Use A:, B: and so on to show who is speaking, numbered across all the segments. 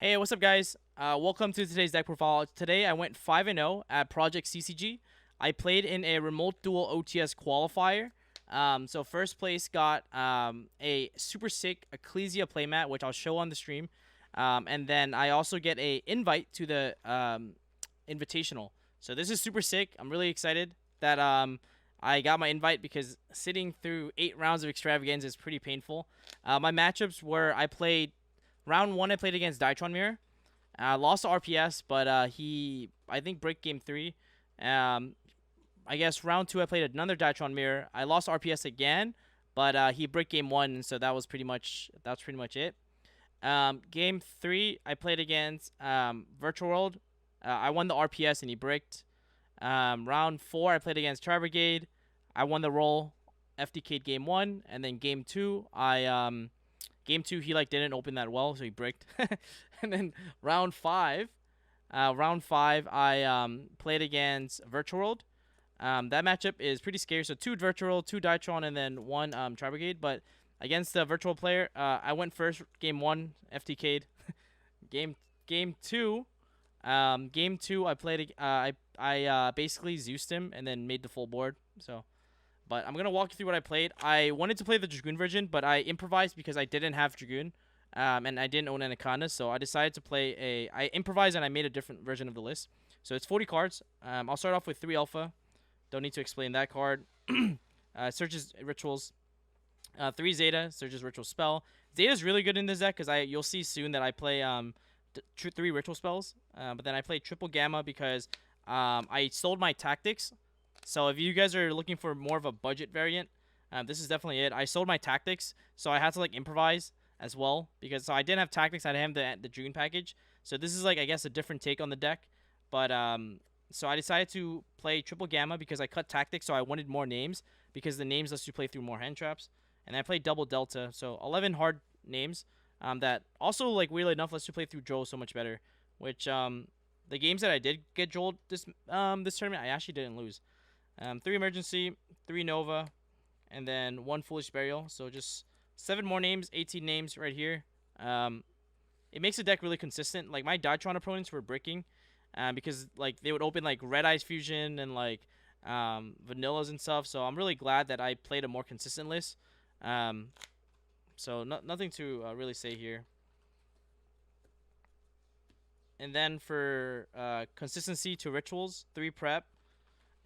A: Hey, what's up, guys? Welcome to today's deck profile. Today, I went 5-0 at Project CCG. I played in a remote duel OTS qualifier. So first place got a super sick Ecclesia playmat, which I'll show on the stream. And then I also get a invite to the invitational. So this is super sick. I'm really excited that I got my invite because sitting through 8 rounds of extravaganza is pretty painful. My matchups were I played round one. I played against Dytron Mirror. Lost to RPS, but he I think break game three. Um, I guess round two I played another Dytron Mirror. I lost RPS again, but he break game one, and so that's pretty much it. Game three I played against Virtual World. I won the RPS and he bricked. Round four I played against Tri Brigade. I won the role. FDK'd game one, and then game two game two he like didn't open that well, so he bricked. And then round five, I played against Virtual World. That matchup is pretty scary. So two Virtual, two Dytron, and then one Tri Brigade. But against the Virtual player, I went first. Game one, FTK'd. game game two, I played. I basically Zeused him and then made the full board. So, but I'm gonna walk you through what I played. I wanted to play the Dragoon version, but I improvised because I didn't have Dragoon, and I didn't own Anaconda, so I decided to play I improvised and I made a different version of the list. So it's 40 cards. I'll start off with 3 Alpha. Don't need to explain that card. Searches Rituals. 3 Zeta. Searches Ritual Spell. Zeta's really good in this deck because you'll see soon that I play 3 Ritual Spells. But then I play Triple Gamma because I sold my Tactics. So if you guys are looking for more of a budget variant, this is definitely it. I sold my Tactics, so I had to like improvise as well because so I didn't have Tactics. I didn't have the June package. So this is like I guess a different take on the deck. But so I decided to play Triple Gamma because I cut Tactics, so I wanted more names because the names lets you play through more hand traps. And I played Double Delta, so 11 hard names. That also like weirdly enough lets you play through Joel so much better. Which the games that I did get Joel this tournament I actually didn't lose. 3 Emergency, 3 Nova, and then 1 Foolish Burial. So just 7 more names, 18 names right here. It makes the deck really consistent. Like my Dytron opponents were bricking, because like they would open like Red Eyes Fusion and like Vanillas and stuff. So I'm really glad that I played a more consistent list. Um, so nothing to really say here. And then for consistency to rituals, 3 prep,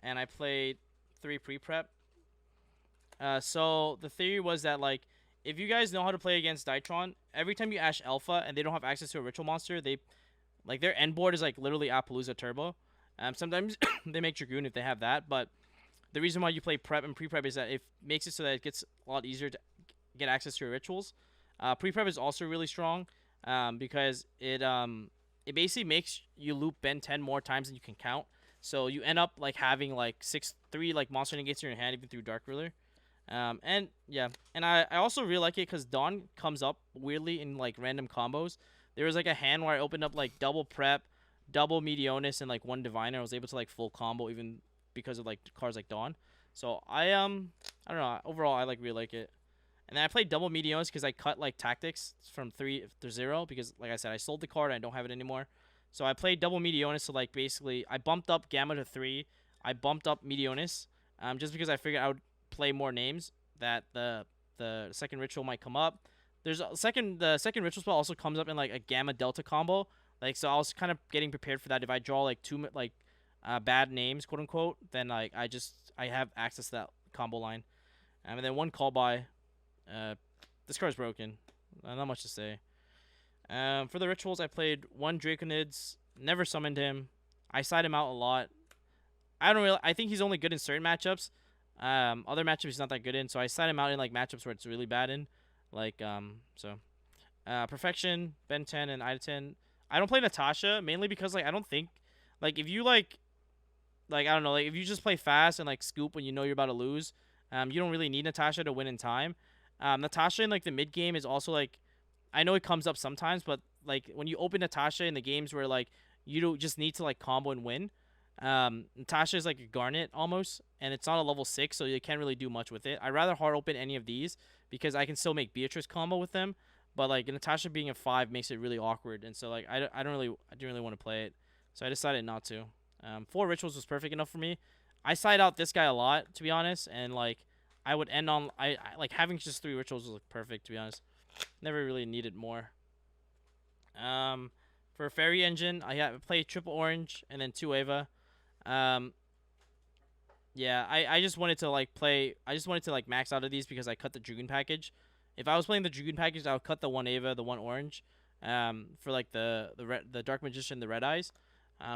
A: and I played 3 pre-prep. So the theory was that like if you guys know how to play against Dytron, every time you Ash Alpha and they don't have access to a ritual monster, they like their end board is like literally Appaloosa Turbo. Sometimes they make Dragoon if they have that, but the reason why you play prep and pre-prep is that it makes it so that it gets a lot easier to get access to your rituals. Pre-prep is also really strong because it basically makes you loop Ben 10 more times than you can count. So you end up like having like 6-3 like monster negates in your hand even through Dark Ruler. And yeah, and I also really like it because Dawn comes up weirdly in like random combos. There was like a hand where I opened up like double prep, double Meteonis, and like 1 Diviner. I was able to like full combo even because of like cards like Dawn. So I don't know. Overall, I like really like it. And then I played double Meteonis because I cut like Tactics from 3 to 0 because like I said I sold the card and I don't have it anymore. So I played double Meteonis. So like basically I bumped up Gamma to 3. I bumped up Meteonis just because I figured I would play more names that the second ritual might come up. The second ritual spell also comes up in like a Gamma Delta combo. Like so I was kind of getting prepared for that. If I draw like 2 like bad names, quote unquote, then like I have access to that combo line. And then 1 call by. This card's broken. Not much to say. For the rituals, I played 1 Draconids. Never summoned him. I side him out a lot. I think he's only good in certain matchups. Other matchups he's not that good in, so I side him out in like matchups where it's really bad in. Like Perfection, Ben 10, and Ida 10. I don't play Natasha mainly because like I don't think like if you like I don't know like if you just play fast and like scoop when you know you're about to lose, you don't really need Natasha to win in time. Natasha in like the mid game is also like I know it comes up sometimes, but like when you open Natasha in the games where like you don't just need to like combo and win. Natasha is like a Garnet almost, and it's not a level 6, so you can't really do much with it. I'd rather hard open any of these because I can still make Beatrice combo with them. but like Natasha being a 5 makes it really awkward, and so like I didn't really want to play it, so I decided not to. 4 rituals was perfect enough for me. I side out this guy a lot, to be honest, and like I would end on I like having just 3 rituals was like perfect, to be honest. Never really needed more. For fairy engine, I played triple orange and then 2 Ava. Um, yeah, I just wanted to like play. I just wanted to like max out of these because I cut the Dragoon package. If I was playing the Dragoon package, I would cut the 1 Ava, the 1 orange, for like the Dark Magician, the red eyes.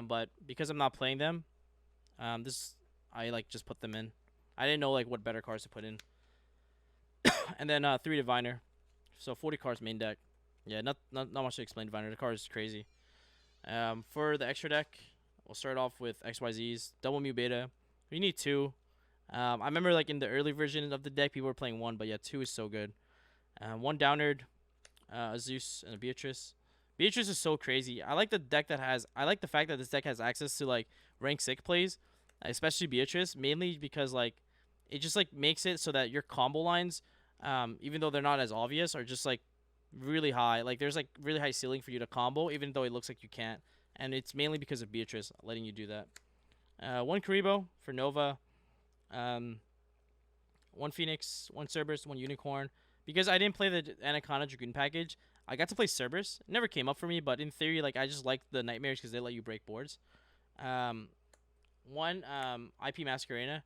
A: But because I'm not playing them, this I like just put them in. I didn't know like what better cards to put in. And then 3 Diviner, so 40 cards main deck. Yeah, not much to explain. Diviner, the card is crazy. For the extra deck, we'll start off with XYZs, double Mu Beta. We need 2. I remember like in the early version of the deck, people were playing 1, but yeah, 2 is so good. 1 Downerd, a Zeus, and a Beatrice. Beatrice is so crazy. I like the deck that has. I like the fact that this deck has access to like rank 6 plays, especially Beatrice, mainly because like it just like makes it so that your combo lines, even though they're not as obvious, are just like really high. Like there's like really high ceiling for you to combo, even though it looks like you can't. And it's mainly because of Beatrice letting you do that. 1 Karibo for Nova. 1 Phoenix, 1 Cerberus, 1 Unicorn. Because I didn't play the Anaconda Dragoon package, I got to play Cerberus. It never came up for me, but in theory, like I just liked the Nightmares because they let you break boards. 1 IP Masquerena.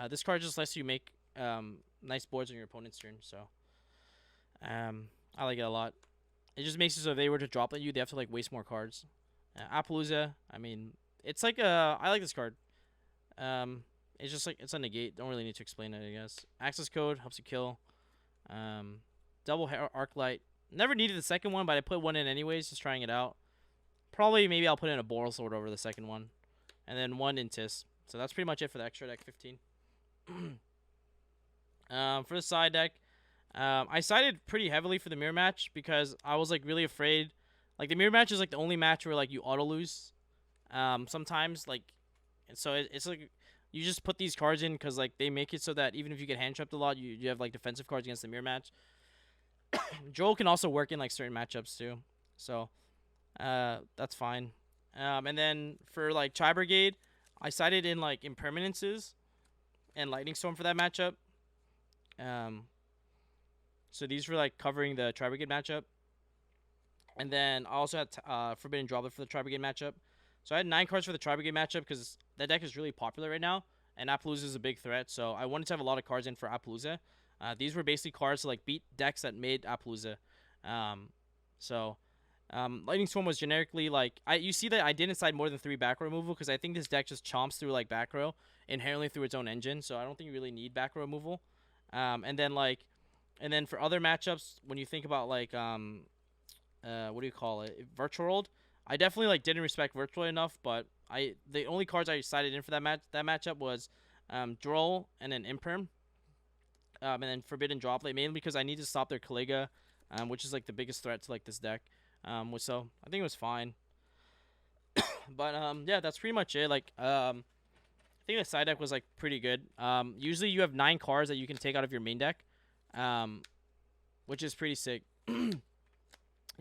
A: This card just lets you make nice boards on your opponent's turn, so I like it a lot. It just makes it so if they were to drop at you, they have to like waste more cards. Appaloosa, I mean, it's like I like this card. It's just like it's a negate. Don't really need to explain it, I guess. Access code helps you kill. Double arc light. Never needed the second one, but I put 1 in anyways, just trying it out. Probably maybe I'll put in a Boral Sword over the second one, and then 1 Intis. So that's pretty much it for the extra deck 15. For the side deck, I sided pretty heavily for the mirror match because I was like really afraid. Like the mirror match is like the only match where like you auto lose. Sometimes like, and so it's like you just put these cards in because like they make it so that even if you get hand trapped a lot, you have like defensive cards against the mirror match. Joel can also work in like certain matchups too, so that's fine. And then for like Tri Brigade, I sided in like Impermanences and Lightning Storm for that matchup. So these were like covering the Tri Brigade matchup. And then I also had Forbidden Droplet for the Tri Brigade matchup. So I had 9 cards for the Tri Brigade matchup because that deck is really popular right now, and Appaloosa is a big threat. So I wanted to have a lot of cards in for Appaloosa. These were basically cards to like beat decks that made Appaloosa. Lightning Storm was generically like you see that I didn't side more than 3 back row removal because I think this deck just chomps through like back row inherently through its own engine. So I don't think you really need back row removal. And then for other matchups, when you think about like what do you call it, Virtual World, I definitely like didn't respect Virtual enough, but the only cards I sided in for that matchup was Droll and then Imperm. And then Forbidden Droplet, mainly because I need to stop their Caliga, which is like the biggest threat to like this deck. So I think it was fine. But yeah, that's pretty much it. Like I think the side deck was like pretty good. Usually you have 9 cards that you can take out of your main deck, which is pretty sick.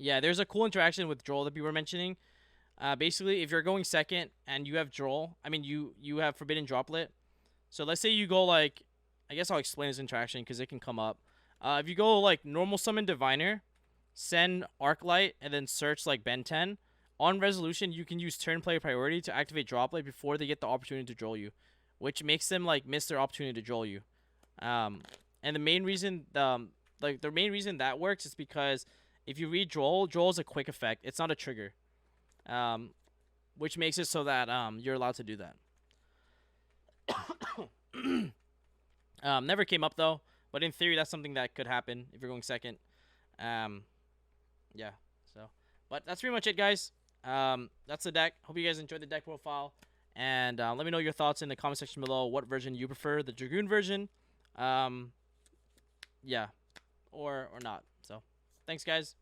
A: Yeah, there's a cool interaction with Droll that we were mentioning. Basically, if you're going second and you have Droll, I mean you have Forbidden Droplet. So let's say you go like, I guess I'll explain this interaction because it can come up. If you go like normal summon Diviner, send Arclight, and then search like Ben 10, on resolution you can use turn play priority to activate Droplet before they get the opportunity to Droll you, which makes them like miss their opportunity to Droll you. And the main reason that works is because if you read Droll is a quick effect. It's not a trigger. Which makes it so that you're allowed to do that. Never came up though, but in theory that's something that could happen if you're going second. Yeah. So, but that's pretty much it, guys. That's the deck. Hope you guys enjoyed the deck profile, and let me know your thoughts in the comment section below. What version you prefer, the Dragoon version, yeah, or not. So, thanks, guys.